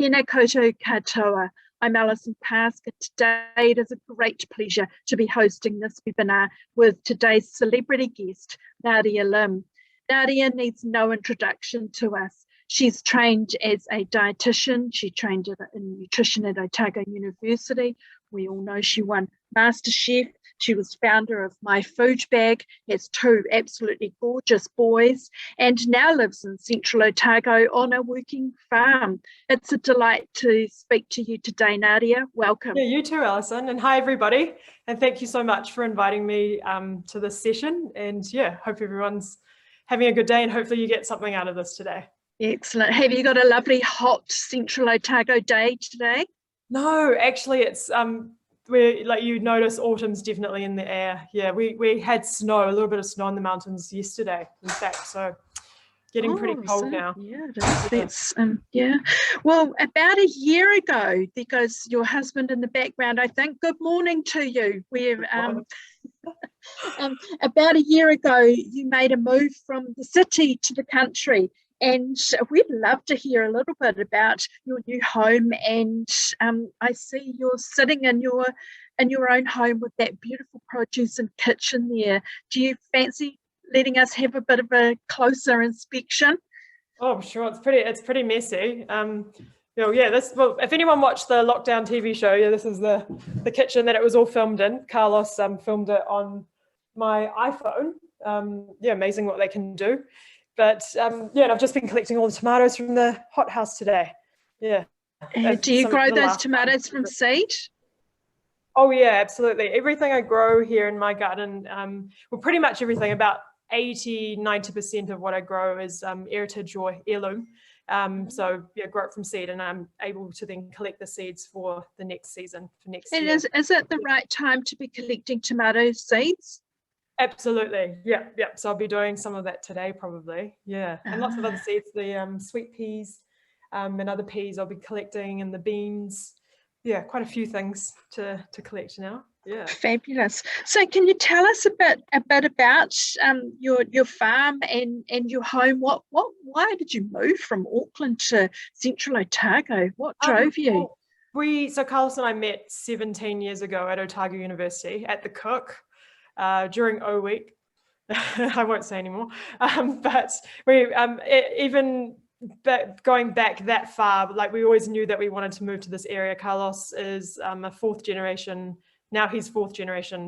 Tēnā koutou katoa. I'm Alison Pask, and today it is a great pleasure to be hosting this webinar with today's celebrity guest, Nadia Lim. Nadia needs no introduction to us. She's trained as a dietitian. She trained in nutrition at Otago University. We all know she won MasterChef. She was founder of My Food Bag, has two absolutely gorgeous boys, and now lives in central Otago on a working farm. It's a delight to speak to you today, Nadia. Welcome. Yeah, you too, Alison, and hi everybody. And thank you so much for inviting me to this session. And yeah, hope everyone's having a good day and hopefully you get something out of this today. Excellent. Have you got a lovely hot central Otago day today? No, actually it's we're, like you notice, autumn's definitely in the air. Yeah, we had snow, a little bit of snow in the mountains yesterday, in fact, so getting pretty cold now. Yeah, that's yeah. Well, about a year ago, there goes your husband in the background, I think. Good morning to you. We're about a year ago, you made a move from the city to the country. And we'd love to hear a little bit about your new home. And I see you're sitting in your own home with that beautiful produce and kitchen there. Do you fancy letting us have a bit of a closer inspection? Oh, sure. It's pretty messy. Yeah, well, if anyone watched the lockdown TV show, yeah, this is the kitchen that it was all filmed in. Carlos filmed it on my iPhone. Yeah, amazing what they can do. But yeah, and I've just been collecting all the tomatoes from the hothouse today. Yeah. Do you grow those tomatoes from seed? Oh yeah, absolutely. Everything I grow here in my garden, well, pretty much everything, about 80–90% of what I grow is heritage or heirloom. So yeah, grow it from seed, and I'm able to then collect the seeds for the next season, for next year. And is it the right time to be collecting tomato seeds? Absolutely. Yeah. So I'll be doing some of that today probably. Yeah. And lots of other seeds, the sweet peas and other peas I'll be collecting, and the beans. Yeah, quite a few things to collect now. Yeah. Fabulous. So can you tell us a bit about your farm and your home? Why did you move from Auckland to central Otago? What drove you? So Carlos and I met 17 years ago at Otago University at the Cook. During O Week. I won't say anymore, but we going back that far, like we always knew that we wanted to move to this area. Carlos is a fourth generation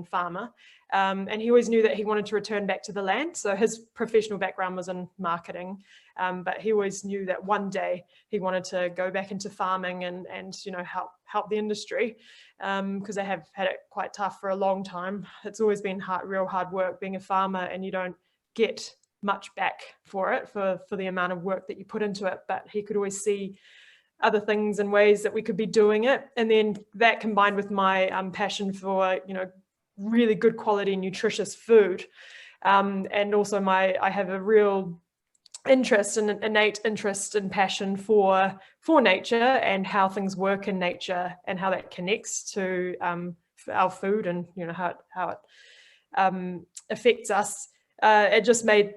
farmer, and he always knew that he wanted to return back to the land. So his professional background was in marketing, but he always knew that one day he wanted to go back into farming and help the industry, because they have had it quite tough for a long time. It's always been real hard work being a farmer, and you don't get much back for it, for the amount of work that you put into it. But he could always see other things and ways that we could be doing it, and then that combined with my passion for really good quality nutritious food, and also I have a real interest, an innate interest and passion for nature and how things work in nature and how that connects to our food, and how it affects us. It just made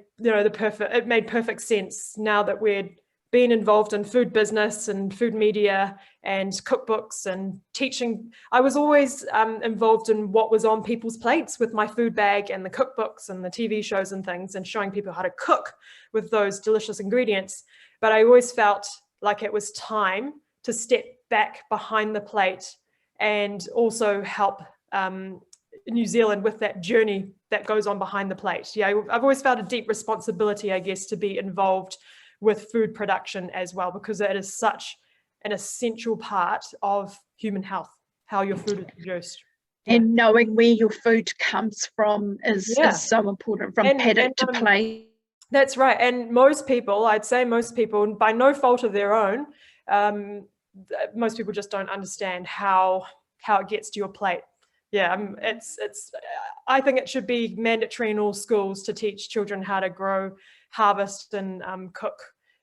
perfect sense now that we'd been involved in food business and food media and cookbooks and teaching. I was always involved in what was on people's plates with My Food Bag and the cookbooks and the TV shows and things, and showing people how to cook with those delicious ingredients. But I always felt like it was time to step back behind the plate and also help New Zealand with that journey that goes on behind the plate. Yeah, I've always felt a deep responsibility, I guess, to be involved with food production as well, because it is such an essential part of human health, how your food is produced. Yeah. And knowing where your food comes from is so important, from paddock to plate. That's right. And I'd say most people, by no fault of their own, most people just don't understand how it gets to your plate. Yeah, I think it should be mandatory in all schools to teach children how to grow, harvest, and cook,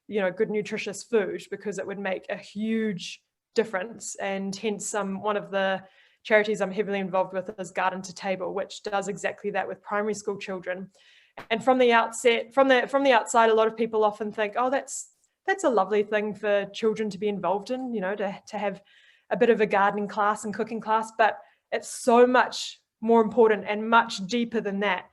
good nutritious food, because it would make a huge difference. And hence, one of the charities I'm heavily involved with is Garden to Table, which does exactly that with primary school children. And from the outside, a lot of people often think, oh, that's that's a lovely thing for children to be involved in, to have a bit of a gardening class and cooking class, but it's so much more important and much deeper than that.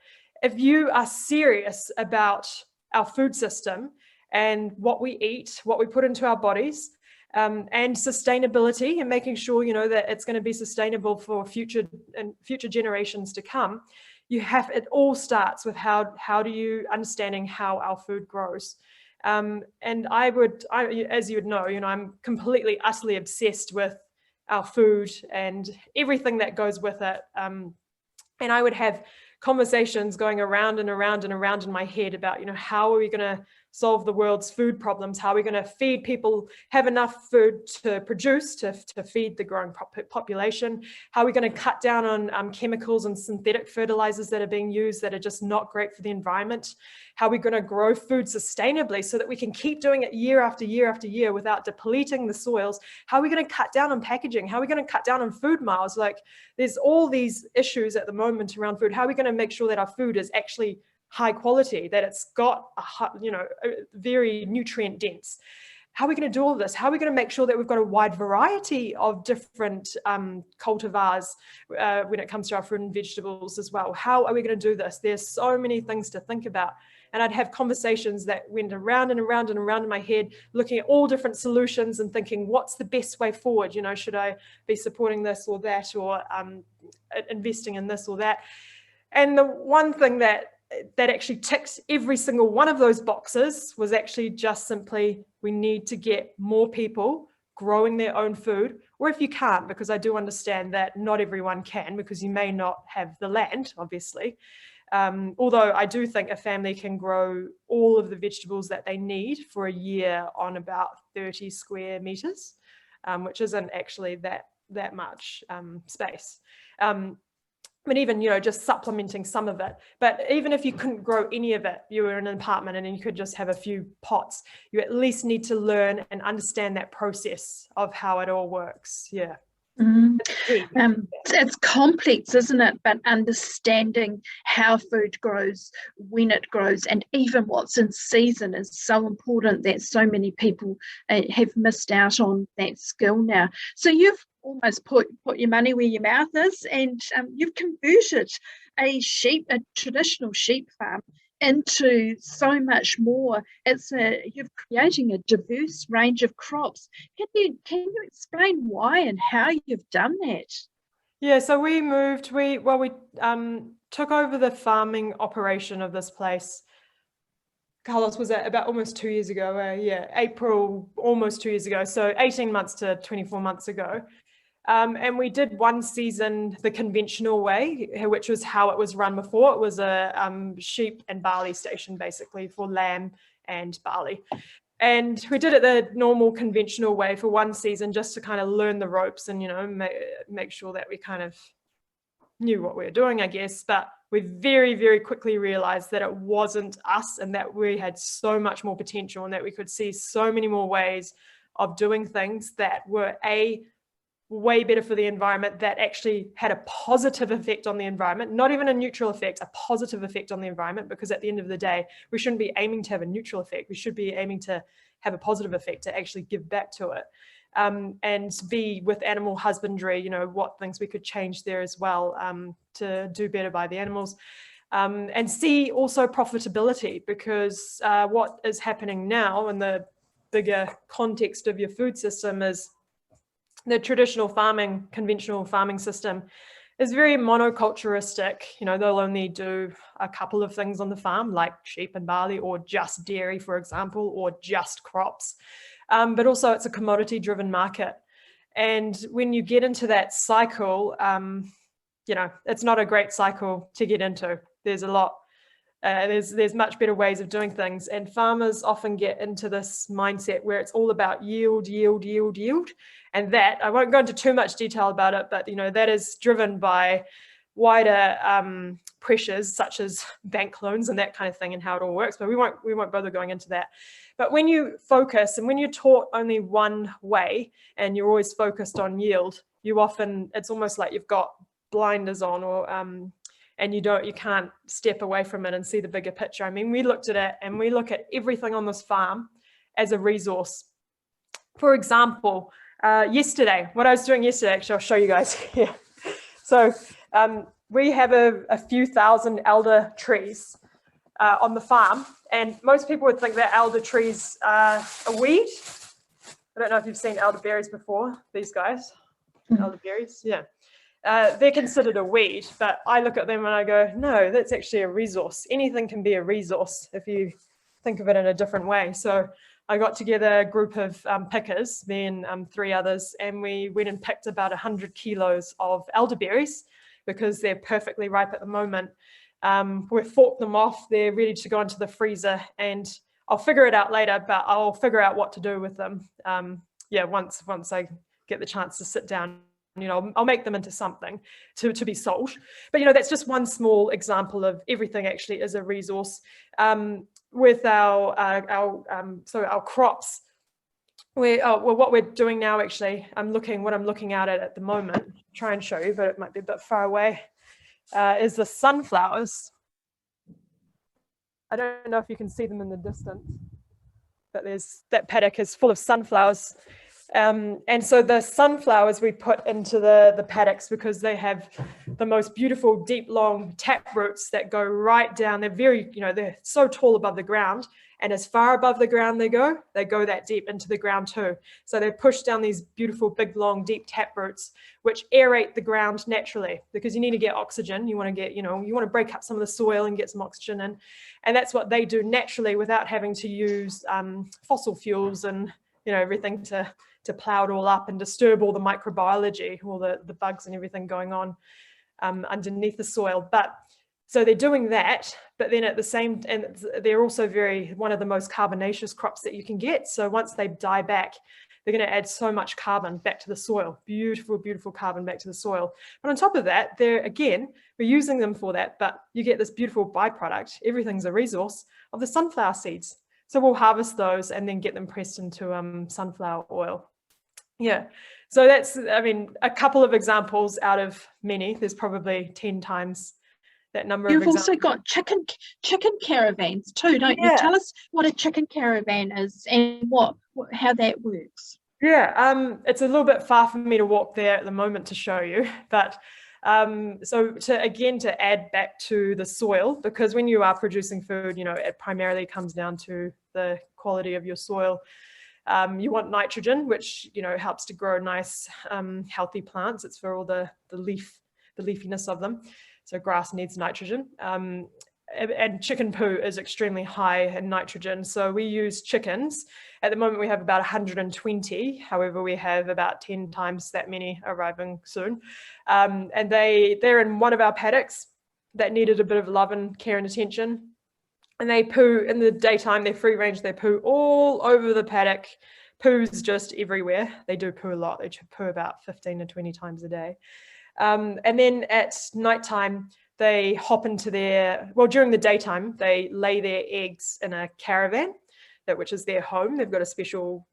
If you are serious about our food system and what we eat, what we put into our bodies, and sustainability, and making sure that it's going to be sustainable for future generations to come, it all starts with how do you understanding how our food grows. And as you would know, I'm completely utterly obsessed with our food and everything that goes with it, and I would have conversations going around and around and around in my head about how are we going to solve the world's food problems? How are we going to feed people, have enough food to produce, to feed the growing population? How are we going to cut down on chemicals and synthetic fertilizers that are being used that are just not great for the environment? How are we going to grow food sustainably so that we can keep doing it year after year after year without depleting the soils? How are we going to cut down on packaging? How are we going to cut down on food miles? Like, there's all these issues at the moment around food. How are we going to make sure that our food is actually high quality, that it's got very nutrient dense? How are we going to do all of this? How are we going to make sure that we've got a wide variety of different cultivars when it comes to our fruit and vegetables as well? How are we going to do this? There's so many things to think about. And I'd have conversations that went around and around and around in my head, looking at all different solutions and thinking, what's the best way forward? Should I be supporting this or that, or investing in this or that? And the one thing that actually ticks every single one of those boxes was actually just simply, we need to get more people growing their own food. Or if you can't, because I do understand that not everyone can, because you may not have the land, obviously. Although I do think a family can grow all of the vegetables that they need for a year on about 30 square meters, which isn't actually that much space. But even, just supplementing some of it. But even if you couldn't grow any of it, you were in an apartment and you could just have a few pots, you at least need to learn and understand that process of how it all works. Yeah. It's complex, isn't it? But understanding how food grows, when it grows, and even what's in season is so important that so many people have missed out on that skill now. So you've almost put your money where your mouth is, and you've converted a traditional sheep farm into so much more. You're creating a diverse range of crops. Can you explain why and how you've done that? Yeah, so we moved. We took over the farming operation of this place. Carlos, was that about almost 2 years ago? April, almost 2 years ago. So 18 months to 24 months ago. And we did one season the conventional way, which was how it was run before. It was a sheep and barley station, basically, for lamb and barley. And we did it the normal conventional way for one season, just to kind of learn the ropes and, make sure that we kind of knew what we were doing, I guess. But we very, very quickly realized that it wasn't us, and that we had so much more potential, and that we could see so many more ways of doing things that were way better for the environment, that actually had a positive effect on the environment, not even a neutral effect, a positive effect on the environment, because at the end of the day, we shouldn't be aiming to have a neutral effect. We should be aiming to have a positive effect, to actually give back to it. And be with animal husbandry, what things we could change there as well, to do better by the animals. And see also profitability, because what is happening now in the bigger context of your food system is the traditional farming, conventional farming system is very monoculturistic. They'll only do a couple of things on the farm, like sheep and barley, or just dairy, for example, or just crops. But also it's a commodity driven market. And when you get into that cycle, it's not a great cycle to get into. There's a lot, there's much better ways of doing things. And farmers often get into this mindset where it's all about yield, yield, yield, yield. And that, I won't go into too much detail about it, but that is driven by wider pressures, such as bank loans and that kind of thing, and how it all works. But we won't bother going into that. But when you focus, and when you're taught only one way, and you're always focused on yield, it's almost like you've got blinders on, or and you can't step away from it and see the bigger picture. I mean, we looked at it, and we look at everything on this farm as a resource. For example, yesterday, what I was doing yesterday, actually, I'll show you guys here. So we have a few thousand elder trees on the farm, and most people would think that elder trees are a weed. I don't know if you've seen elderberries before, these guys. Elderberries, yeah. They're considered a weed, but I look at them and I go, no, that's actually a resource. Anything can be a resource if you think of it in a different way. So I got together a group of pickers, me and 3 others, and we went and picked about 100 kilos of elderberries because they're perfectly ripe at the moment. We've forked them off, they're ready to go into the freezer, and I'll figure it out later, but I'll figure out what to do with them. Yeah, once I get the chance to sit down, you know, I'll make them into something to be sold. But, you know, that's just one small example of everything actually is a resource. With our crops, what we're doing now, actually, what I'm looking at the moment, try and show you, but it might be a bit far away, is the sunflowers. I don't know if you can see them in the distance, but that paddock is full of sunflowers. And so the sunflowers we put into the paddocks because they have the most beautiful deep long tap roots that go right down. They're very, you know, they're so tall above the ground, and as far above the ground they go that deep into the ground too. So they push down these beautiful big long deep tap roots which aerate the ground naturally, because you need to get oxygen. You want to get, you know, you want to break up some of the soil and get some oxygen in, and that's what they do naturally without having to use fossil fuels and, you know, everything to plow it all up and disturb all the microbiology, all the bugs and everything going on underneath the soil. But so they're doing that, but then at the same, and they're also one of the most carbonaceous crops that you can get. So once they die back, they're going to add so much carbon back to the soil, beautiful, beautiful carbon back to the soil. But on top of that, we're using them for that, but you get this beautiful byproduct, everything's a resource, of the sunflower seeds. So we'll harvest those and then get them pressed into sunflower oil. Yeah, so that's, I mean, a couple of examples out of many. There's probably 10 times that number of examples. You've also got chicken caravans too, don't you? Tell us what a chicken caravan is and how that works. Yeah, it's a little bit far for me to walk there at the moment to show you, but so to add back to the soil, because when you are producing food, you know, it primarily comes down to the quality of your soil. You want nitrogen, which, you know, helps to grow nice, healthy plants. It's for all the leafiness of them. So grass needs nitrogen. And chicken poo is extremely high in nitrogen. So we use chickens. At the moment, we have about 120. However, we have about 10 times that many arriving soon. And they're in one of our paddocks that needed a bit of love and care and attention. And they poo in the daytime, they're free range, they poo all over the paddock. Poo's just everywhere. They do poo a lot. They poo about 15 to 20 times a day. And then at nighttime, they hop into during the daytime, they lay their eggs in a caravan, which is their home. They've got special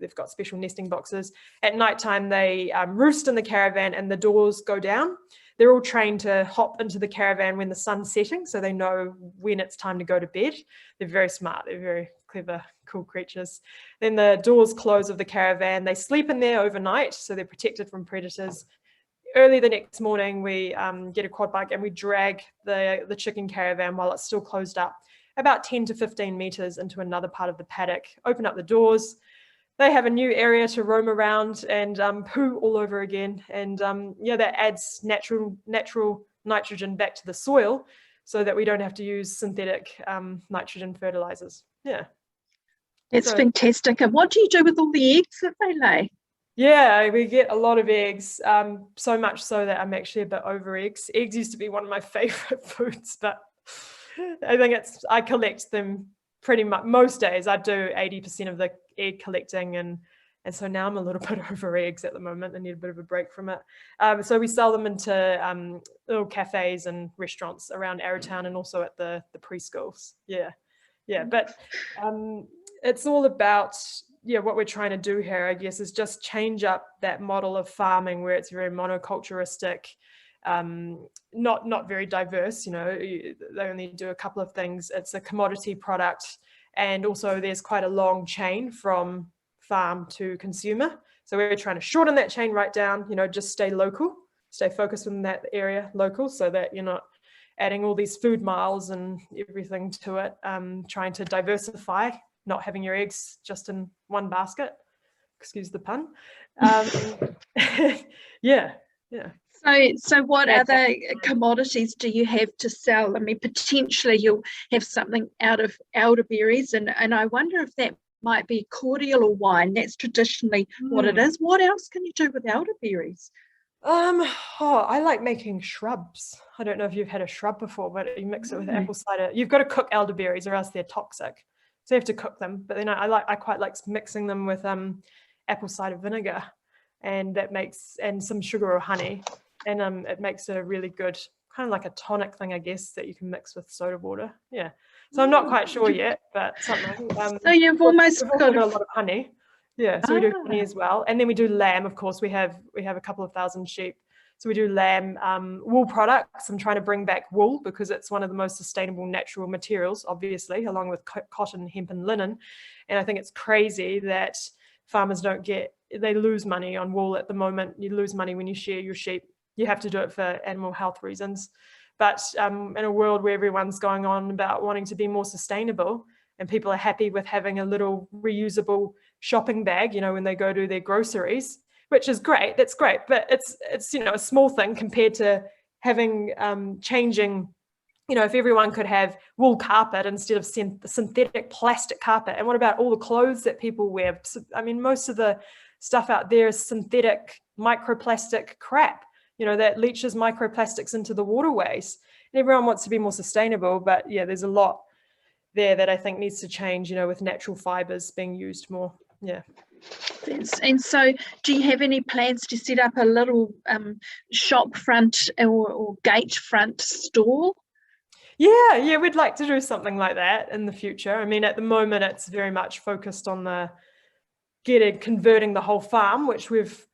nesting boxes. At nighttime, they roost in the caravan and the doors go down. They're all trained to hop into the caravan when the sun's setting, so they know when it's time to go to bed. They're very smart. They're very clever, cool creatures. Then the doors close of the caravan. They sleep in there overnight, so they're protected from predators. Early the next morning, we get a quad bike and we drag the chicken caravan while it's still closed up about 10 to 15 meters into another part of the paddock, open up the doors. They have a new area to roam around and poo all over again. And that adds natural nitrogen back to the soil so that we don't have to use synthetic nitrogen fertilizers. Yeah. That's fantastic. And what do you do with all the eggs that they lay? Yeah, we get a lot of eggs, so much so that I'm actually a bit over eggs. Eggs used to be one of my favorite foods, but I think I collect them pretty much most days. I do 80% of the egg collecting, and so now I'm a little bit over eggs at the moment. I need a bit of a break from it. So we sell them into little cafes and restaurants around Arrowtown and also at the preschools. Yeah, but it's all about what we're trying to do here, I guess, is just change up that model of farming where it's very monoculturistic, not very diverse. You know, they only do a couple of things. It's a commodity product, And also there's quite a long chain from farm to consumer. So we're trying to shorten that chain right down, just stay local, stay focused in that area local, so that you're not adding all these food miles and everything to it, trying to diversify, not having your eggs just in one basket. Excuse the pun. Yeah. So what other commodities do you have to sell? I mean, potentially you'll have something out of elderberries, and I wonder if that might be cordial or wine. That's traditionally what it is. What else can you do with elderberries? I like making shrubs. I don't know if you've had a shrub before, but you mix it with apple cider. You've got to cook elderberries or else they're toxic. So you have to cook them. But then I quite like mixing them with apple cider vinegar, and some sugar or honey, and it makes a really good kind of like a tonic thing, I guess, that you can mix with soda water. Yeah. So I'm not quite sure yet, but something. So you've almost got a lot of honey. Yeah, so we do honey as well, and then we do lamb. Of course, we have a couple of thousand sheep, so we do lamb, wool products. I'm trying to bring back wool because it's one of the most sustainable natural materials, obviously, along with cotton, hemp, and linen. And I think it's crazy that farmers they lose money on wool at the moment. You lose money when you shear your sheep. You have to do it for animal health reasons. But in a world where everyone's going on about wanting to be more sustainable, and people are happy with having a little reusable shopping bag, when they go do their groceries, which is great. That's great. But it's a small thing compared to having changing, if everyone could have wool carpet instead of synthetic plastic carpet. And what about all the clothes that people wear? I mean, most of the stuff out there is synthetic microplastic crap, that leaches microplastics into the waterways. And everyone wants to be more sustainable, but yeah, there's a lot there that I think needs to change, with natural fibers being used more. Yeah. And so do you have any plans to set up a little shop front or gate front store? Yeah, we'd like to do something like that in the future. I mean, at the moment, it's very much focused on converting the whole farm, which we've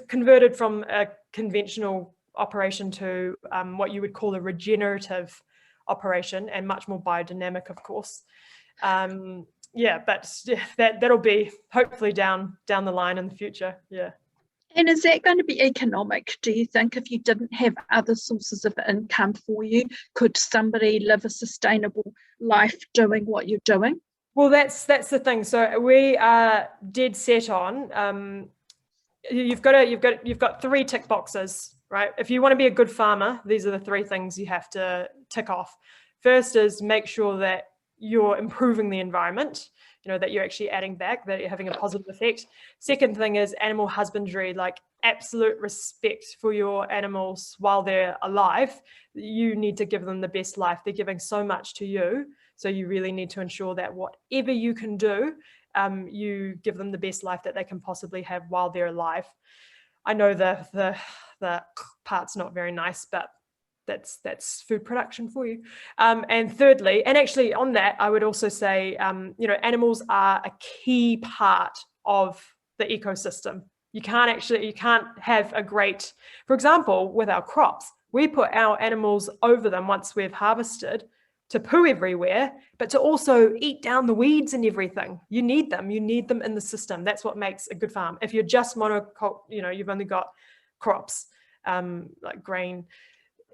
converted from a conventional operation to what you would call a regenerative operation, and much more biodynamic, of course. But that'll be hopefully down the line in the future. Yeah. And is that going to be economic, do you think? If you didn't have other sources of income for you, could somebody live a sustainable life doing what you're doing? Well, that's the thing. So we are dead set on you've got 3 tick boxes, right? If you want to be a good farmer, these are the 3 things you have to tick off. First is make sure that you're improving the environment, that you're actually adding back, that you're having a positive effect. Second thing is animal husbandry, like absolute respect for your animals while they're alive. You need to give them the best life. They're giving so much to you. So you really need to ensure that whatever you can do, you give them the best life that they can possibly have while they're alive. I know the part's not very nice, but that's food production for you. And thirdly, and actually on that, I would also say, animals are a key part of the ecosystem. You can't have a great, for example, with our crops, we put our animals over them once we've harvested to poo everywhere, but to also eat down the weeds and everything. You need them in the system. That's what makes a good farm. If you're just you've only got crops, like grain,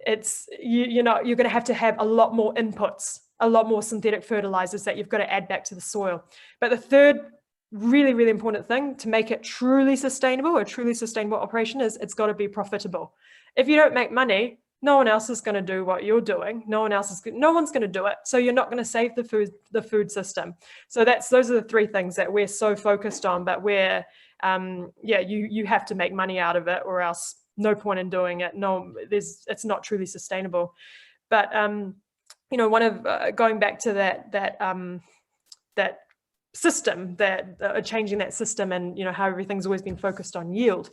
you're going to have a lot more inputs, a lot more synthetic fertilizers that you've got to add back to the soil. But the third really, really important thing to make it truly sustainable, a truly sustainable operation, is it's got to be profitable. If you don't make money, no one else is going to do what you're doing. No one's going to do it. So you're not going to save the food system. So those are the 3 things that we're so focused on, but we're, you have to make money out of it, or else no point in doing it. It's not truly sustainable. But one of going back to that system, that changing that system, and how everything's always been focused on yield.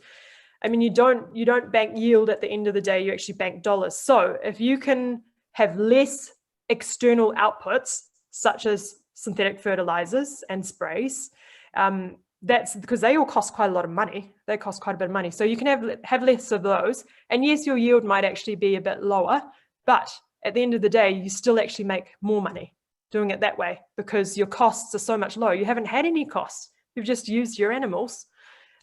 I mean, you don't bank yield at the end of the day. You actually bank dollars. So if you can have less external outputs, such as synthetic fertilizers and sprays, that's because they all cost quite a lot of money. They cost quite a bit of money. So you can have less of those. And yes, your yield might actually be a bit lower, but at the end of the day, you still actually make more money doing it that way, because your costs are so much lower. You haven't had any costs. You've just used your animals,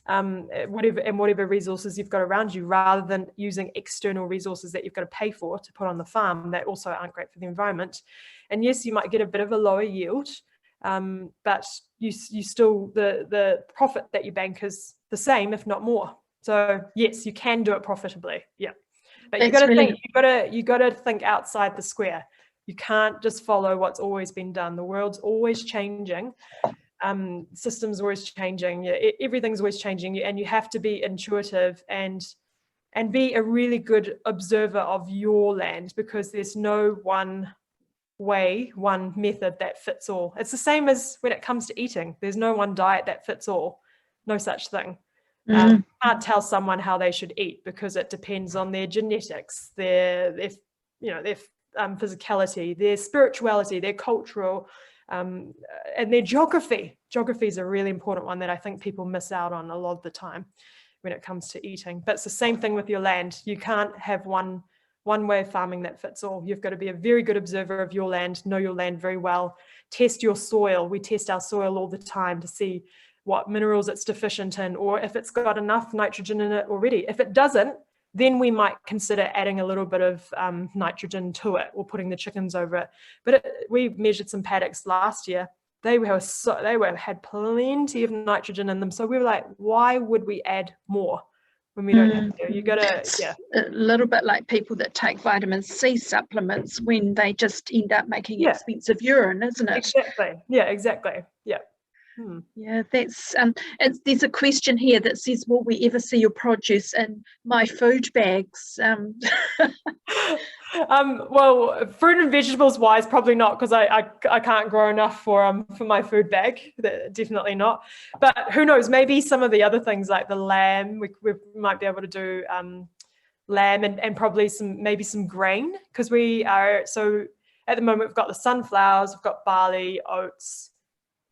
whatever resources you've got around you, rather than using external resources that you've got to pay for to put on the farm that also aren't great for the environment. And yes, you might get a bit of a lower yield, but you still, the profit that you bank is the same, if not more. So yes, you can do it profitably. Yeah, but you got to think outside the square. You can't just follow what's always been done. The world's always changing. Systems are always changing. Everything's always changing, and you have to be intuitive and be a really good observer of your land, because there's no one method that fits all. It's the same as when it comes to eating. There's no one diet that fits all. No such thing. Can't tell someone how they should eat, because it depends on their genetics, their physicality, their spirituality, their cultural, and their geography. Geography is a really important one that I think people miss out on a lot of the time when it comes to eating. But it's the same thing with your land. You can't have one way of farming that fits all. You've got to be a very good observer of your land, know your land very well, test your soil. We test our soil all the time to see what minerals it's deficient in, or if it's got enough nitrogen in it already. If it doesn't, then we might consider adding a little bit of nitrogen to it, or putting the chickens over it. But we measured some paddocks last year. They had plenty of nitrogen in them. So we were like, why would we add more when we don't have to? You gotta, a little bit like people that take vitamin C supplements when they just end up making expensive urine, isn't it? Exactly. Yeah, exactly. Yeah. Yeah, that's there's a question here that says, will we ever see your produce in my food bags? Well, fruit and vegetables wise, probably not, because I can't grow enough for my food bag. Definitely not. But who knows? Maybe some of the other things like the lamb, we might be able to do lamb and probably maybe some grain, because we are, so at the moment we've got the sunflowers, we've got barley, oats.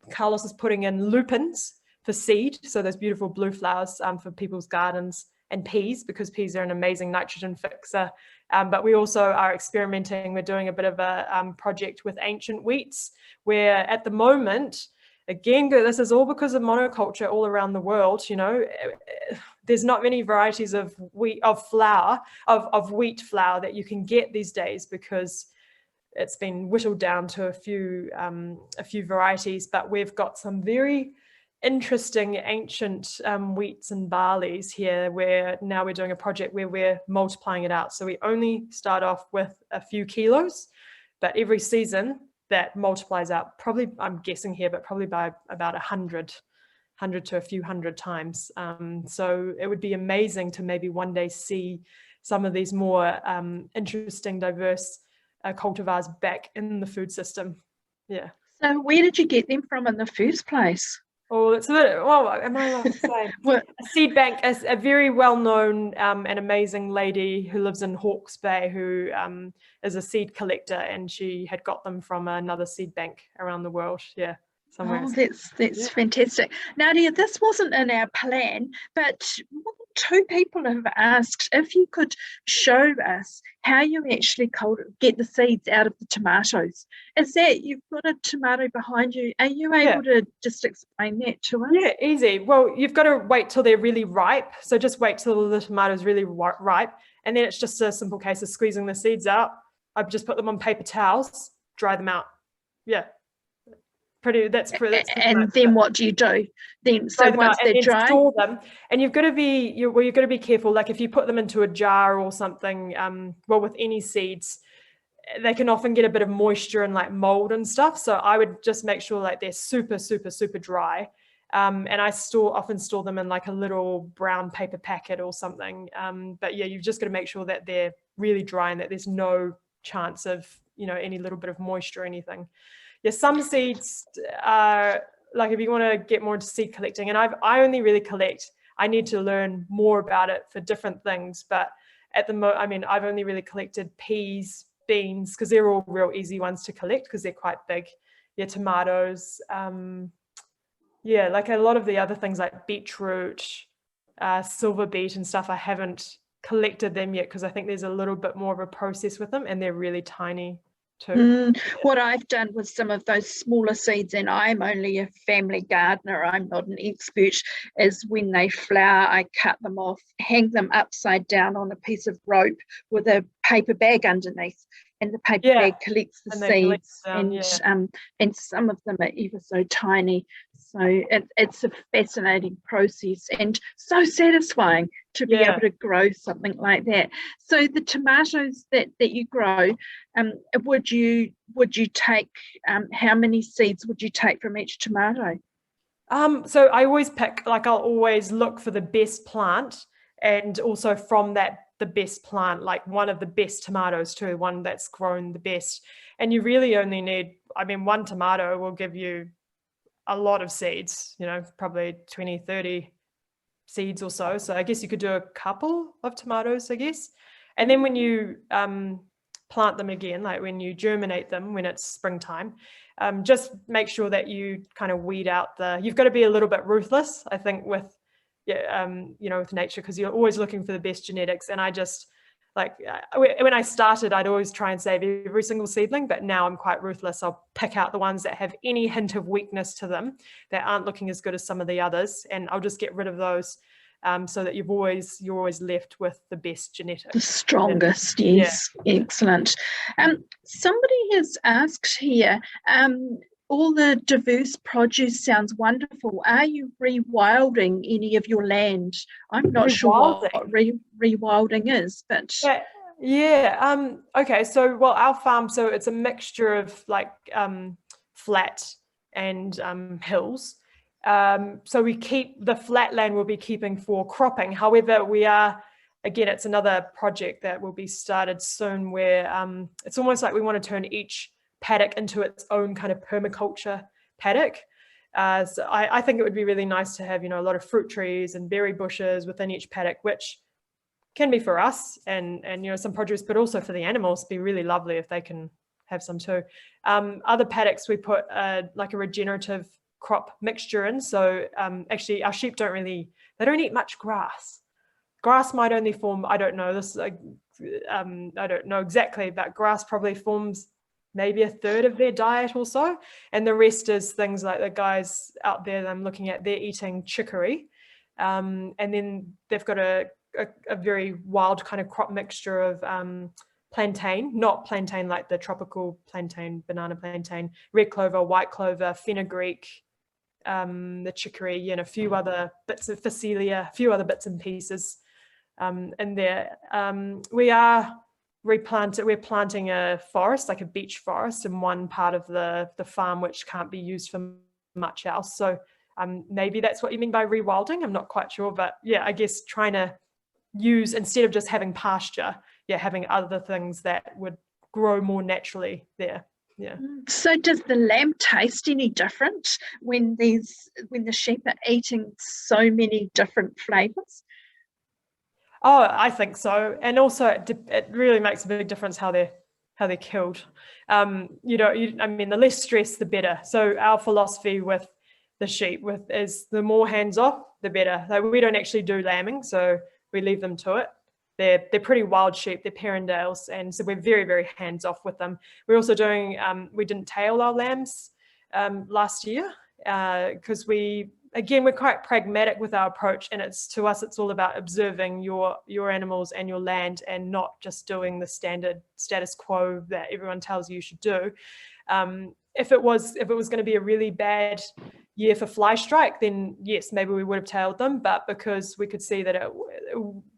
Carlos is putting in lupins for seed, so those beautiful blue flowers for people's gardens, and peas, because peas are an amazing nitrogen fixer. But we also are experimenting. We're doing a bit of a project with ancient wheats, where at the moment, again, this is all because of monoculture all around the world. You know, there's not many varieties of wheat flour that you can get these days, because it's been whittled down to a few varieties. But we've got some very interesting ancient wheats and barleys here, where now we're doing a project where we're multiplying it out. So we only start off with a few kilos, but every season that multiplies out, probably, I'm guessing here, but probably by about 100 to a few hundred times. So it would be amazing to maybe one day see some of these more interesting, diverse cultivars back in the food system. Yeah. So where did you get them from in the first place? Oh, it's a bit, well, am I allowed to say? A seed bank, a very well-known and amazing lady who lives in Hawke's Bay, who is a seed collector, and she had got them from another seed bank around the world. Yeah. Somewhere. Oh, that's fantastic. Nadia, this wasn't in our plan, but two people have asked if you could show us how you actually get the seeds out of the tomatoes. Is that, you've got a tomato behind you, are you able to just explain that to us? Yeah, easy. Well, you've got to wait till they're really ripe. So just wait till the tomatoes really ripe, and then it's just a simple case of squeezing the seeds out. I've just put them on paper towels, dry them out. Yeah. That's and then what do you do then? So once they're dry, store them, and you've got to be careful. Like if you put them into a jar or something, well, with any seeds, they can often get a bit of moisture and like mold and stuff. So I would just make sure like they're super, super, super dry. And I often store them in like a little brown paper packet or something. But yeah, you've just got to make sure that they're really dry and that there's no chance of, any little bit of moisture or anything. Yeah, some seeds are, like if you want to get more into seed collecting, and I only really collect, I need to learn more about it for different things, but at the moment, I've only really collected peas, beans, because they're all real easy ones to collect because they're quite big. Yeah, tomatoes, yeah, like a lot of the other things like beetroot, silver beet and stuff, I haven't collected them yet because I think there's a little bit more of a process with them, and they're really tiny too. What I've done with some of those smaller seeds, and I'm only a family gardener, I'm not an expert, is when they flower, I cut them off, hang them upside down on a piece of rope with a paper bag underneath, and the paper bag collects the And they collect seeds, down, and some of them are ever so tiny. So it's a fascinating process and so satisfying to be able to grow something like that. So the tomatoes that you grow, would you take, how many seeds would you take from each tomato? So I always pick, like I'll always look for the best plant, and also from that, the best plant, like one of the best tomatoes too, one that's grown the best. And you really only need, I mean, one tomato will give you a lot of seeds, you know, probably 20, 30 seeds or so. So I guess you could do a couple of tomatoes, I guess. And then when you plant them again, like when you germinate them, when it's springtime, just make sure that you kind of weed out you've got to be a little bit ruthless, I think, with, you know, with nature, because you're always looking for the best genetics. And I just, like, when I started, I'd always try and save every single seedling, but now I'm quite ruthless. I'll pick out the ones that have any hint of weakness to them, that aren't looking as good as some of the others, and I'll just get rid of those, so that you're always left with the best genetics. The strongest, yes. Yeah. Excellent. Somebody has asked here, all the diverse produce sounds wonderful. Are you rewilding any of your land? I'm not sure what rewilding is, but okay, so well, our farm, so it's a mixture of like flat and hills. So we keep the flat land, we'll be keeping for cropping. However, we are, again, it's another project that will be started soon, where it's almost like we want to turn each paddock into its own kind of permaculture paddock. So I think it would be really nice to have, you know, a lot of fruit trees and berry bushes within each paddock, which can be for us and you know, some produce, but also for the animals. It'd be really lovely if they can have some too. Other paddocks, we put like a regenerative crop mixture in. So actually our sheep they don't eat much grass. Grass might only form, I don't know, this I don't know exactly, but grass probably forms maybe a third of their diet or so, and the rest is things like the guys out there that I'm looking at, they're eating chicory, and then they've got a very wild kind of crop mixture of plantain, not plantain like the tropical plantain, banana plantain, red clover, white clover, fenugreek, the chicory, and a few other bits of phacelia, a few other bits and pieces in there. We're planting a forest, like a beech forest, in one part of the farm, which can't be used for much else. So maybe that's what you mean by rewilding. I'm not quite sure, but yeah, I guess trying to use, instead of just having pasture, having other things that would grow more naturally there. Yeah. So does the lamb taste any different when the sheep are eating so many different flavors? Oh, I think so. And also it really makes a big difference how they're killed. I mean, the less stress, the better. So our philosophy with the sheep is the more hands off, the better. Like, we don't actually do lambing, so we leave them to it. They're pretty wild sheep, they're Perindales, and so we're very, very hands off with them. We're also doing, we didn't tail our lambs last year because we're quite pragmatic with our approach, and to us it's all about observing your animals and your land, and not just doing the standard status quo that everyone tells you should do. If it was going to be a really bad year for fly strike, then yes, maybe we would have tailed them, but because we could see that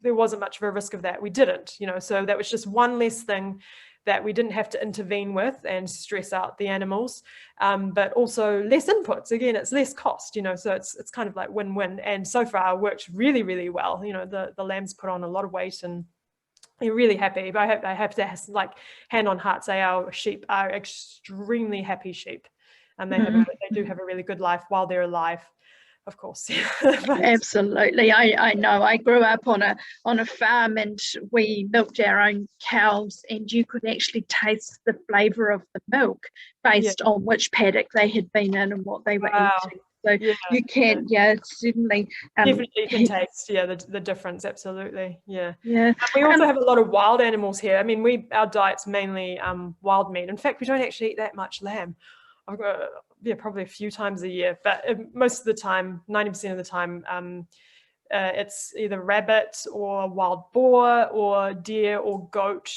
there wasn't much of a risk of that, we didn't, so that was just one less thing that we didn't have to intervene with and stress out the animals, but also less inputs. Again, it's less cost, so it's kind of like win-win. And so far it works really, really well. The lambs put on a lot of weight and they're really happy. But I have to, like, hand on heart say our sheep are extremely happy sheep, and they do have a really good life while they're alive, of course. Absolutely. I know. I grew up on a farm, and we milked our own cows, and you could actually taste the flavour of the milk based on which paddock they had been in and what they were eating. So Yeah, you can, yeah, certainly. definitely you can taste, yeah, the difference, absolutely, yeah. Yeah. We also have a lot of wild animals here. I mean, our diet's mainly wild meat. In fact, we don't actually eat that much lamb. I've got, yeah, probably a few times a year, but most of the time, 90% of the time, it's either rabbit or wild boar or deer or goat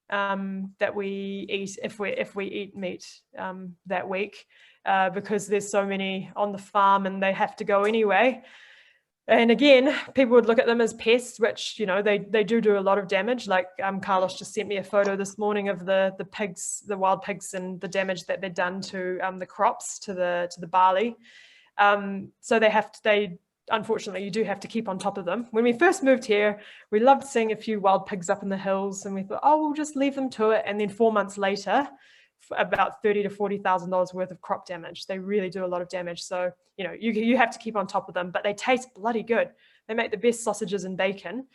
that we eat if we eat meat that week, because there's so many on the farm and they have to go anyway. And again, people would look at them as pests, which, you know, they do a lot of damage. Like Carlos just sent me a photo this morning of the pigs, the wild pigs, and the damage that they've done to the crops, to the barley. So they unfortunately, you do have to keep on top of them. When we first moved here, we loved seeing a few wild pigs up in the hills, and we thought, oh, we'll just leave them to it. And then 4 months later, about $30,000 to $40,000 worth of crop damage. They really do a lot of damage. So, you know, you have to keep on top of them, but they taste bloody good. They make the best sausages and bacon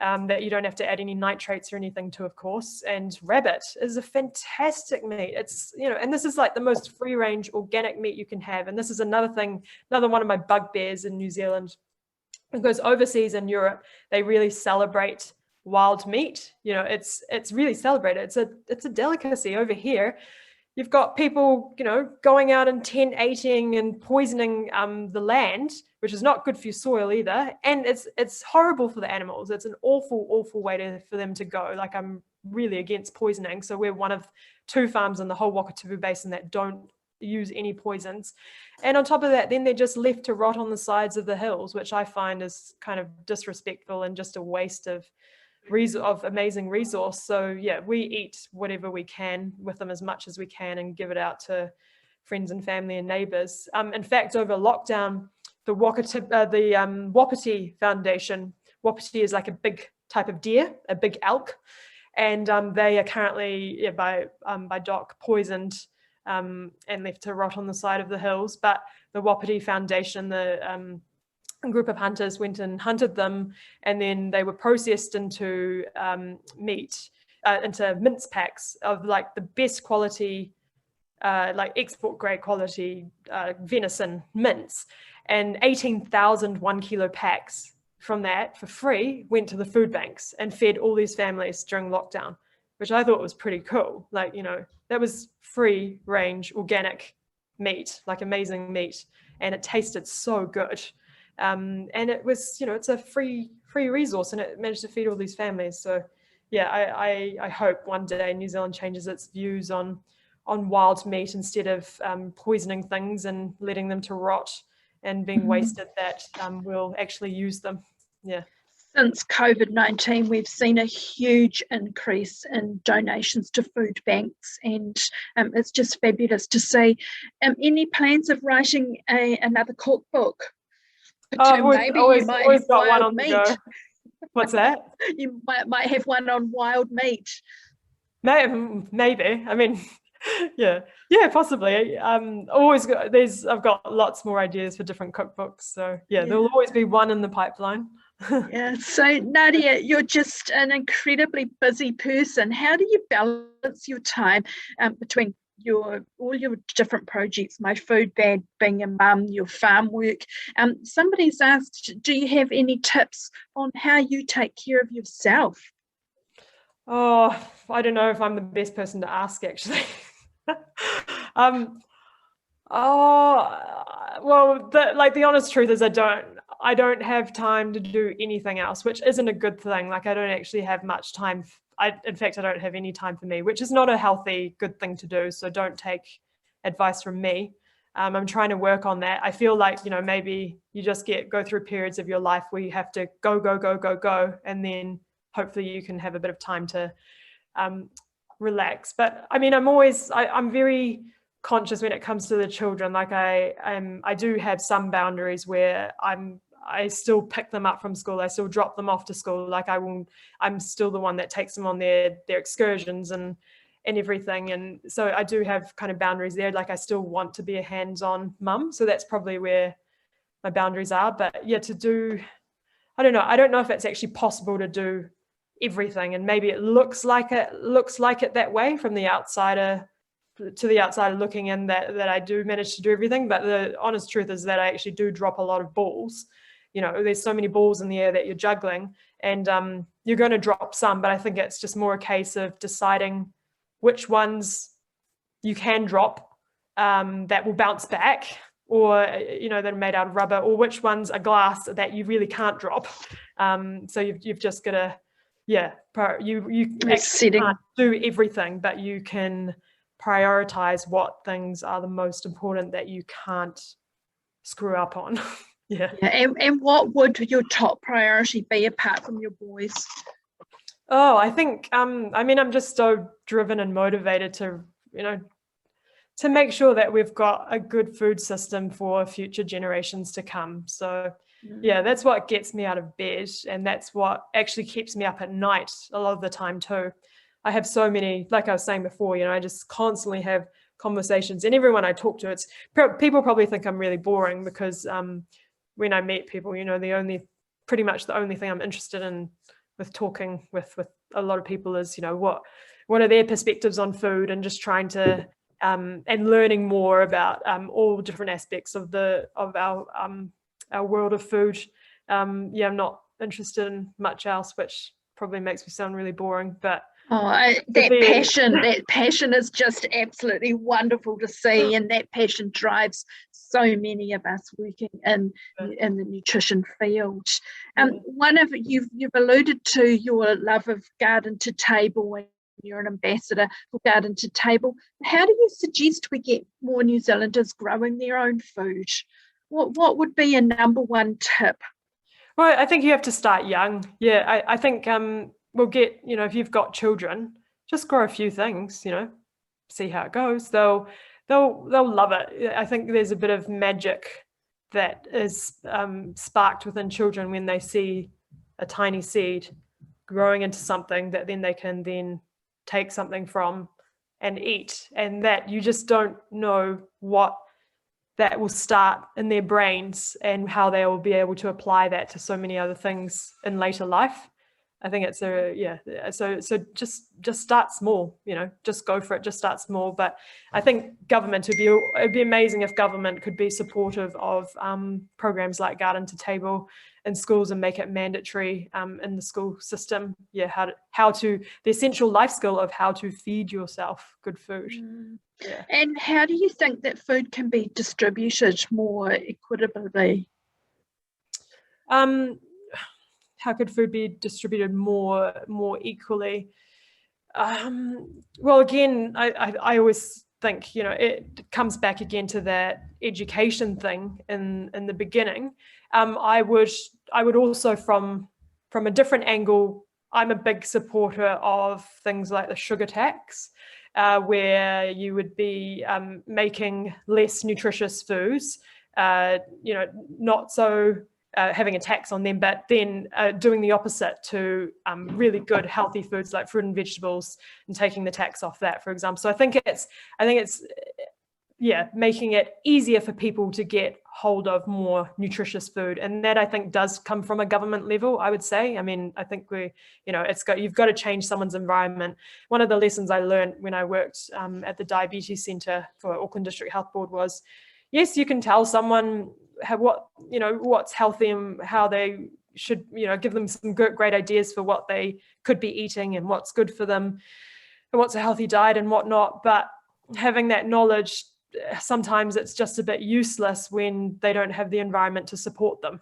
that you don't have to add any nitrates or anything to, of course. And rabbit is a fantastic meat. It's, you know, and this is like the most free range organic meat you can have. And this is another one of my bugbears in New Zealand, because overseas in Europe, they really celebrate wild meat. You know, it's really celebrated. It's a delicacy. Over here, you've got people, you know, going out and tent eating and poisoning the land, which is not good for your soil either, and it's horrible for the animals. It's an awful way for them to go. Like, I'm really against poisoning, so we're one of 2 farms in the whole Wakatipu Basin that don't use any poisons. And on top of that, then they're just left to rot on the sides of the hills, which I find is kind of disrespectful and just a waste of amazing resource. So yeah, we eat whatever we can with them, as much as we can, and give it out to friends and family and neighbors. In fact, over lockdown, the Wapiti Foundation, Wapiti is like a big type of deer, a big elk, and they are currently, by Doc, poisoned and left to rot on the side of the hills. But the Wapiti Foundation, the group of hunters, went and hunted them, and then they were processed into meat, into mince packs of like the best quality, like export grade quality venison mince, and 18,000 1 kilo packs from that for free went to the food banks and fed all these families during lockdown, which I thought was pretty cool. Like, you know, that was free range organic meat, like amazing meat, and it tasted so good. And it was, you know, it's a free resource, and it managed to feed all these families. So yeah, I hope one day New Zealand changes its views on wild meat, instead of poisoning things and letting them to rot and being wasted, that we'll actually use them. Yeah. Since COVID-19, we've seen a huge increase in donations to food banks, and it's just fabulous to see. Any plans of writing another cookbook? Maybe you might have got one on the go. What's that? You might have one on wild meat. Maybe. I mean, yeah, possibly. I've got lots more ideas for different cookbooks. So yeah, there'll always be one in the pipeline. Yeah. So Nadia, you're just an incredibly busy person. How do you balance your time between all your different projects, My Food Bag, being a mum, your farm work? Somebody's asked, do you have any tips on how you take care of yourself? Oh, I don't know if I'm the best person to ask, actually. The honest truth is, I don't have time to do anything else, which isn't a good thing. Like, I don't actually have much time. In fact, I don't have any time for me, which is not a healthy, good thing to do. So don't take advice from me. I'm trying to work on that. I feel like, you know, maybe you just go through periods of your life where you have to go, and then hopefully you can have a bit of time to relax. But I mean, I'm very conscious when it comes to the children. Like, I do have some boundaries where I still pick them up from school. I still drop them off to school. Like, I'm still the one that takes them on their excursions and everything. And so I do have kind of boundaries there. Like, I still want to be a hands-on mum. So that's probably where my boundaries are. But yeah, I don't know. I don't know if it's actually possible to do everything. And maybe it looks like it that way from the outsider to the outside looking in that I do manage to do everything, but the honest truth is that I actually do drop a lot of balls. There's so many balls in the air that you're juggling, and you're going to drop some, but I think it's just more a case of deciding which ones you can drop that will bounce back, or that are made out of rubber, or which ones are glass that you really can't drop. So you've just got to, you actually can't do everything, but you can prioritize what things are the most important that you can't screw up on. Yeah. And what would your top priority be apart from your boys? Oh, I think I'm just so driven and motivated to make sure that we've got a good food system for future generations to come. So yeah, that's what gets me out of bed, and that's what actually keeps me up at night a lot of the time too. I have so many, like I was saying before, I just constantly have conversations, and everyone I talk to, people probably think I'm really boring because when I meet people, pretty much the only thing I'm interested in with talking with a lot of people is, what are their perspectives on food, and just trying to and learning more about all different aspects of our world of food. I'm not interested in much else, which probably makes me sound really boring, but that passion is just absolutely wonderful to see, and that passion drives so many of us working in the nutrition field. One of you've alluded to your love of garden to table, and you're an ambassador for Garden to Table. How do you suggest we get more New Zealanders growing their own food? What would be a number one tip? Well, I think you have to start young. Yeah, I think we'll get, if you've got children, just grow a few things, see how it goes. They'll love it. I think there's a bit of magic that is sparked within children when they see a tiny seed growing into something that then they can then take something from and eat, and that you just don't know what that will start in their brains and how they will be able to apply that to so many other things in later life. I think it's so just start small, just go for it, just start small. But I think it'd be amazing if government could be supportive of programs like Garden to Table in schools and make it mandatory in the school system. Yeah, the essential life skill of how to feed yourself good food. Yeah. And how do you think that food can be distributed more equitably? How could food be distributed more equally? Well, again, I always think, it comes back again to that education thing in the beginning. I would also, from a different angle, I'm a big supporter of things like the sugar tax, where you would be making less nutritious foods, not so having a tax on them, but then doing the opposite to really good healthy foods like fruit and vegetables, and taking the tax off that, for example. So I think it's making it easier for people to get hold of more nutritious food, and that I think does come from a government level, I would say. I mean, I think you've got to change someone's environment. One of the lessons I learned when I worked at the Diabetes Centre for Auckland District Health Board was, yes, you can tell someone what's healthy and how they should, give them some great ideas for what they could be eating and what's good for them and what's a healthy diet and whatnot. But having that knowledge, sometimes it's just a bit useless when they don't have the environment to support them.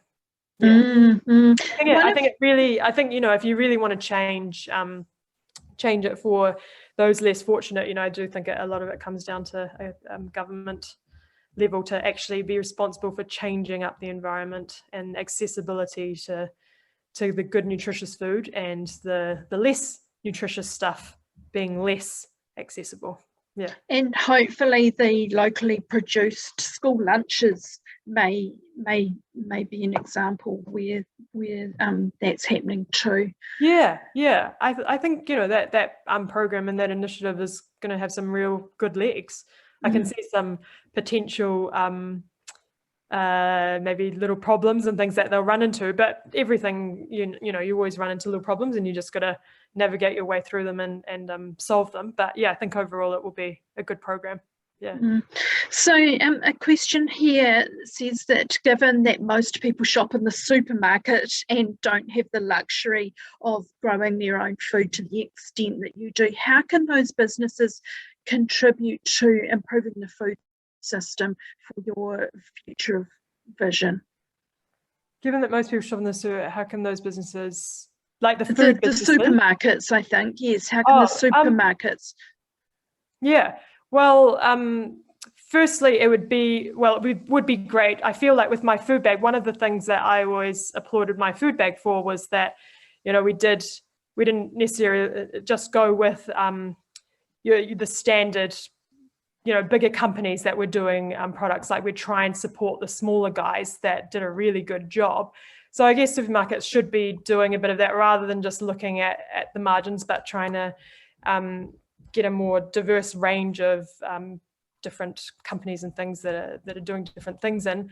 Yeah. I think if you really want to change it for those less fortunate, I do think a lot of it comes down to government level to actually be responsible for changing up the environment and accessibility to the good nutritious food, and the less nutritious stuff being less accessible. Yeah. And hopefully the locally produced school lunches may be an example where that's happening too. Yeah. I think that program and that initiative is going to have some real good legs. I can see some potential maybe little problems and things that they'll run into, but everything, you know, you always run into little problems and you just got to navigate your way through them and solve them. But yeah, I think overall it will be a good program. Yeah. So a question here says that given that most people shop in the supermarket and don't have the luxury of growing their own food to the extent that you do, how can those businesses contribute to improving the food system for your future vision? Given that most people shop in the super, how can those businesses, like the food businesses? The supermarkets, I think, yes. How can the supermarkets? Yeah, well, firstly, it would be great. I feel like with my food bag, one of the things that I always applauded my food bag for was that, you know, we didn't necessarily just go with the standard, you know, bigger companies that were doing products. Like we try and support the smaller guys that did a really good job. So I guess supermarkets should be doing a bit of that rather than just looking at the margins, but trying to get a more diverse range of different companies and things that are doing different things. And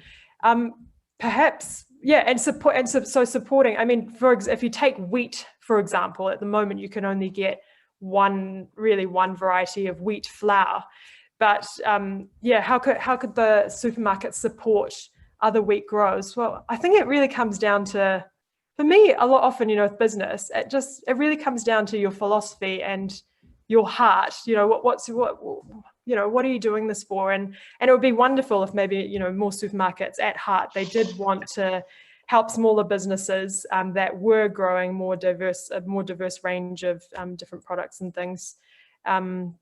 perhaps, yeah, and so supporting. I mean, if you take wheat, for example, at the moment you can only get one variety of wheat flour. But yeah, how could the supermarket support other wheat growers? Well, I think it really comes down to, for me, often, you know, with business, it really comes down to your philosophy and your heart. You know, what are you doing this for? And it would be wonderful if maybe, you know, more supermarkets at heart, they did want to help smaller businesses that were growing a more diverse range of different products and things.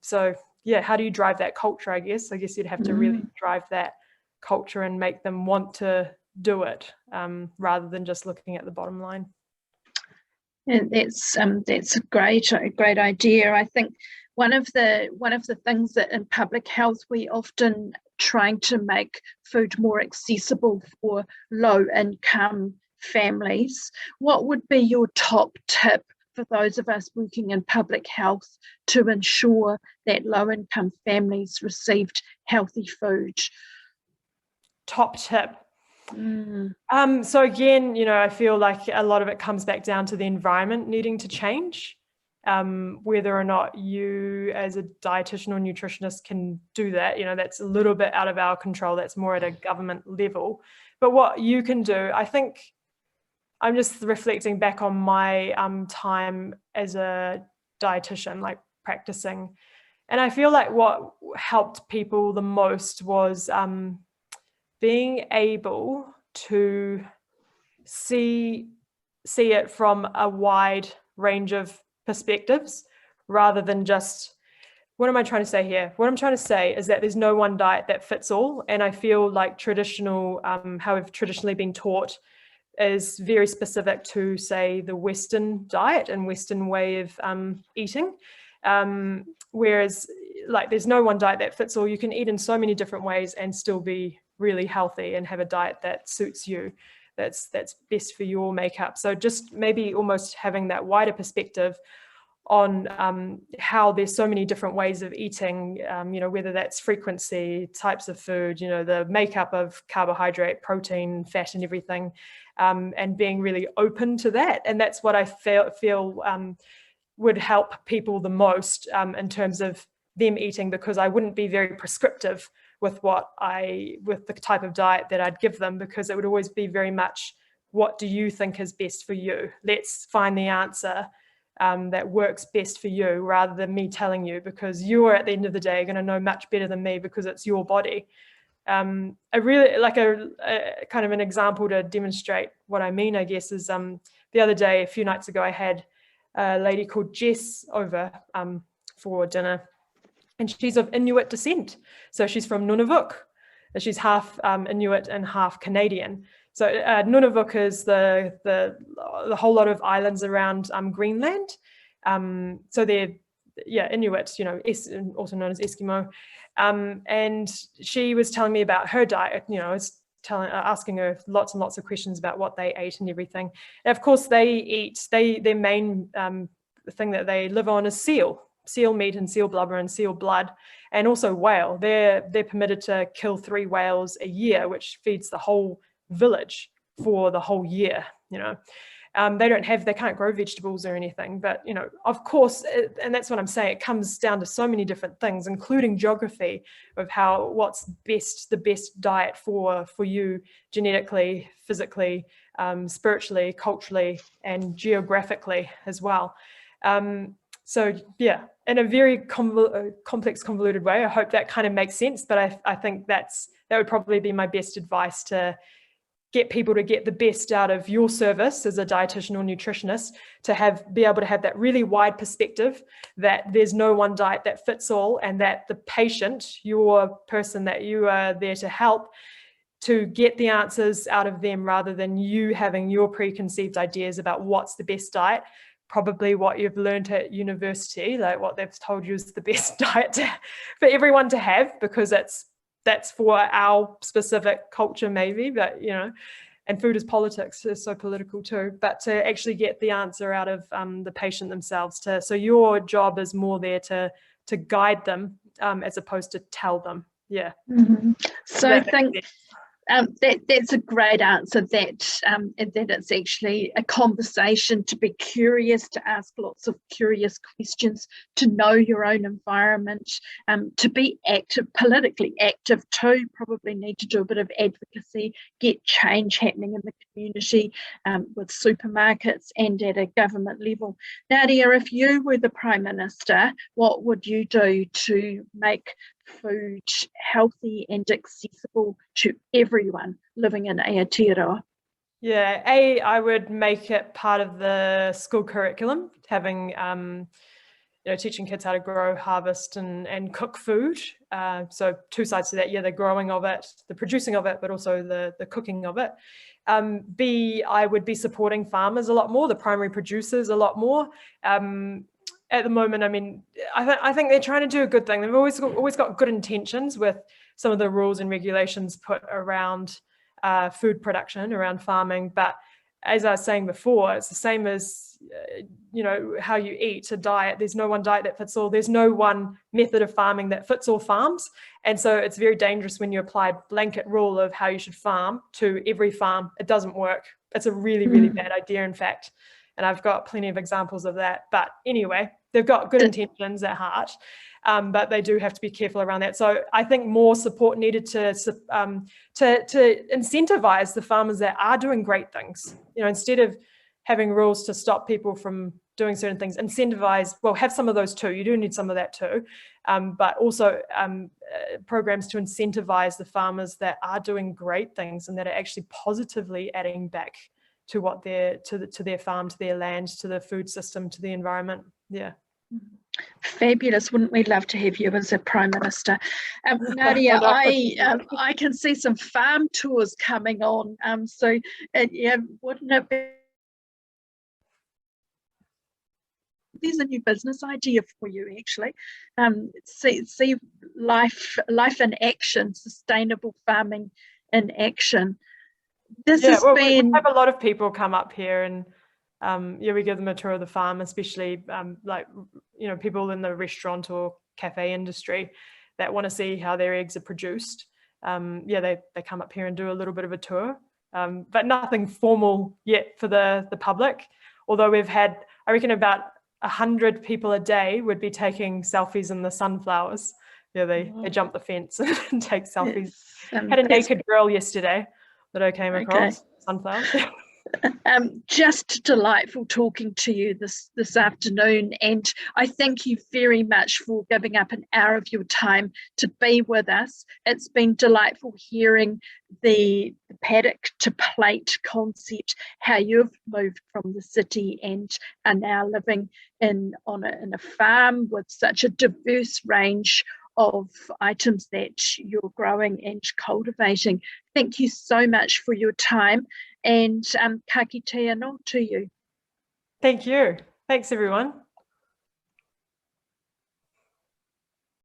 So yeah, how do you drive that culture? I guess you'd have to really drive that culture and make them want to do it rather than just looking at the bottom line. And that's a great idea. I think one of the things that in public health we often trying to make food more accessible for low income families. What would be your top tip for those of us working in public health to ensure that low income families received healthy food? Top tip. So again, you know, I feel like a lot of it comes back down to the environment needing to change. Whether or not you as a dietitian or nutritionist can do that, you know, that's a little bit out of our control. That's more at a government level. But what you can do, I think, I'm just reflecting back on my time as a dietitian, like practicing. And I feel like what helped people the most was being able to see it from a wide range of perspectives rather than just, what am I trying to say here? What I'm trying to say is that there's no one diet that fits all. And I feel like traditional, how we've traditionally been taught is very specific to, say, the Western diet and Western way of eating. Whereas like there's no one diet that fits all. You can eat in so many different ways and still be really healthy and have a diet that suits you, that's best for your makeup. So just maybe almost having that wider perspective on how there's so many different ways of eating, you know, whether that's frequency, types of food, you know, the makeup of carbohydrate, protein, fat and everything, and being really open to that. And that's what I feel would help people the most in terms of them eating, because I wouldn't be very prescriptive with with the type of diet that I'd give them, because it would always be very much, what do you think is best for you? Let's find the answer that works best for you, rather than me telling you, because you're at the end of the day going to know much better than me because it's your body. I really like a kind of an example to demonstrate what I mean, I guess, is the other day, a few nights ago, I had a lady called Jess over for dinner. And she's of Inuit descent. So she's from Nunavut. She's half Inuit and half Canadian. So Nunavut is the whole lot of islands around Greenland. So they're, yeah, Inuit, you know, also known as Eskimo. And she was telling me about her diet, you know, asking her lots and lots of questions about what they ate and everything. And of course, their main thing that they live on is seal. seal meat and seal blubber and seal blood, and also whale. They're permitted to kill 3 whales a year, which feeds the whole village for the whole year, you know. They can't grow vegetables or anything, but, you know, of course, and that's what I'm saying, it comes down to so many different things, including geography, of what's the best diet for you genetically, physically, spiritually, culturally, and geographically as well. So yeah, in a very complex, convoluted way. I hope that kind of makes sense, but I think that would probably be my best advice, to get people to get the best out of your service as a dietitian or nutritionist, to be able to have that really wide perspective, that there's no one diet that fits all, and that the patient, your person that you are there to help, to get the answers out of them, rather than you having your preconceived ideas about what's the best diet, probably what you've learned at university, like what they've told you is the best diet for everyone to have, because that's for our specific culture maybe, but, you know, and food is politics, is so political too, but to actually get the answer out of the patient themselves. So your job is more there to guide them, as opposed to tell them. Yeah. Mm-hmm. So I think that's a great answer, that it's actually a conversation, to be curious, to ask lots of curious questions, to know your own environment, to be active, politically active too, probably need to do a bit of advocacy, get change happening in the community, with supermarkets and at a government level. Nadia, if you were the Prime Minister, what would you do to make food healthy and accessible to everyone living in Aotearoa? Yeah, I would make it part of the school curriculum, having teaching kids how to grow, harvest, and cook food. So 2 sides to that. Yeah, the growing of it, the producing of it, but also the cooking of it. B, I would be supporting farmers a lot more, the primary producers a lot more. At the moment, I mean, I think they're trying to do a good thing. They've always got good intentions with some of the rules and regulations put around food production, around farming. But as I was saying before, it's the same as, how you eat, a diet. There's no one diet that fits all. There's no one method of farming that fits all farms. And so it's very dangerous when you apply a blanket rule of how you should farm to every farm. It doesn't work. It's a really, really bad idea, in fact. And I've got plenty of examples of that. But anyway, they've got good intentions at heart, but they do have to be careful around that. So I think more support needed to incentivize the farmers that are doing great things. Instead of having rules to stop people from doing certain things, incentivize, well, have some of those too. You do need some of that too. But also programs to incentivize the farmers that are doing great things and that are actually positively adding back to what to their farm, to their land, to the food system, to the environment. Yeah. Fabulous. Wouldn't we love to have you as a Prime Minister? Nadia, I can see some farm tours coming on. So wouldn't it be? There's a new business idea for you, actually. See life in action, sustainable farming in action. We have a lot of people come up here, and we give them a tour of the farm, especially people in the restaurant or cafe industry that want to see how their eggs are produced. They come up here and do a little bit of a tour, but nothing formal yet for the public. Although we've had, I reckon, about 100 people a day would be taking selfies in the sunflowers. They jump the fence and take selfies. Had a naked girl yesterday that I came across. Sunflowers. Just delightful talking to you this afternoon, and I thank you very much for giving up an hour of your time to be with us. It's been delightful hearing the paddock to plate concept, how you've moved from the city and are now living in a farm with such a diverse range of items that you're growing and cultivating. Thank you so much for your time, and ka kite anō to you. Thank you. Thanks, everyone.